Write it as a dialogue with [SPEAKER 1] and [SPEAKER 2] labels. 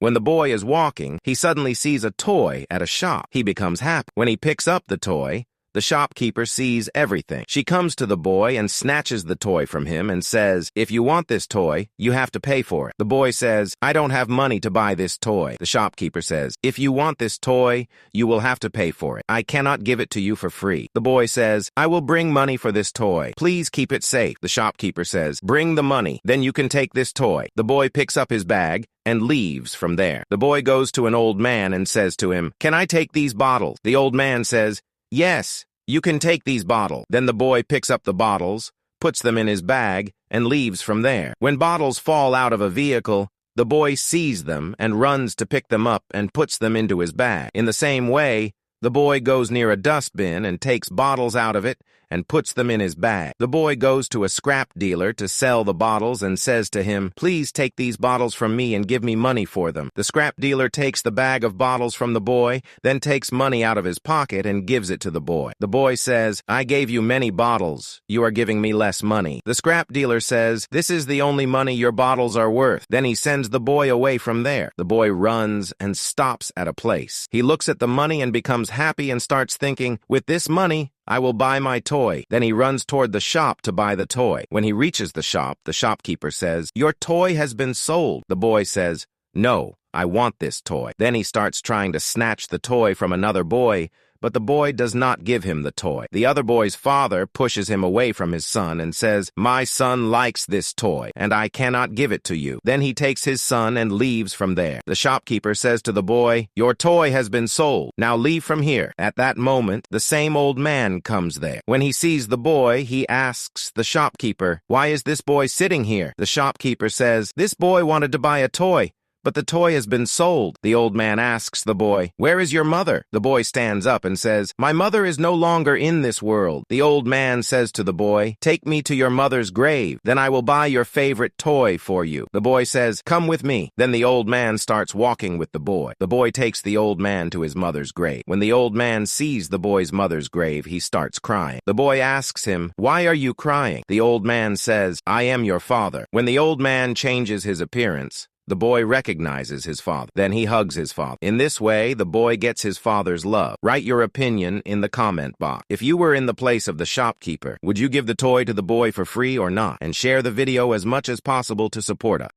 [SPEAKER 1] When the boy is walking, he suddenly sees a toy at a shop. He becomes happy. When he picks up the toy, the shopkeeper sees everything. She comes to the boy and snatches the toy from him and says, "If you want this toy, you have to pay for it." The boy says, "I don't have money to buy this toy." The shopkeeper says, "If you want this toy, you will have to pay for it. I cannot give it to you for free." The boy says, "I will bring money for this toy. Please keep it safe." The shopkeeper says, "Bring the money, then you can take this toy." The boy picks up his bag and leaves from there. The boy goes to an old man and says to him, "Can I take these bottles?" The old man says, "Yes, you can take these bottles." Then the boy picks up the bottles, puts them in his bag, and leaves from there. When bottles fall out of a vehicle, the boy sees them and runs to pick them up and puts them into his bag. In the same way, the boy goes near a dustbin and takes bottles out of it and puts them in his bag. The boy goes to a scrap dealer to sell the bottles and says to him, "Please take these bottles from me and give me money for them." The scrap dealer takes the bag of bottles from the boy, then takes money out of his pocket and gives it to the boy. The boy says, "I gave you many bottles. You are giving me less money." The scrap dealer says, "This is the only money your bottles are worth." Then he sends the boy away from there. The boy runs and stops at a place. He looks at the money and becomes happy and starts thinking, "With this money, I will buy my toy." Then he runs toward the shop to buy the toy. When he reaches the shop, the shopkeeper says, "Your toy has been sold." The boy says, "No, I want this toy." Then he starts trying to snatch the toy from another boy, but the boy does not give him the toy. The other boy's father pushes him away from his son and says, "My son likes this toy, and I cannot give it to you." Then he takes his son and leaves from there. The shopkeeper says to the boy, "Your toy has been sold. Now leave from here." At that moment, the same old man comes there. When he sees the boy, he asks the shopkeeper, "Why is this boy sitting here?" The shopkeeper says, "This boy wanted to buy a toy, but the toy has been sold." The old man asks the boy, "Where is your mother?" The boy stands up and says, "My mother is no longer in this world." The old man says to the boy, "Take me to your mother's grave. Then I will buy your favorite toy for you." The boy says, "Come with me." Then the old man starts walking with the boy. The boy takes the old man to his mother's grave. When the old man sees the boy's mother's grave, he starts crying. The boy asks him, "Why are you crying?" The old man says, "I am your father." When the old man changes his appearance, the boy recognizes his father. Then he hugs his father. In this way, the boy gets his father's love. Write your opinion in the comment box. If you were in the place of the shopkeeper, would you give the toy to the boy for free or not? And share the video as much as possible to support us.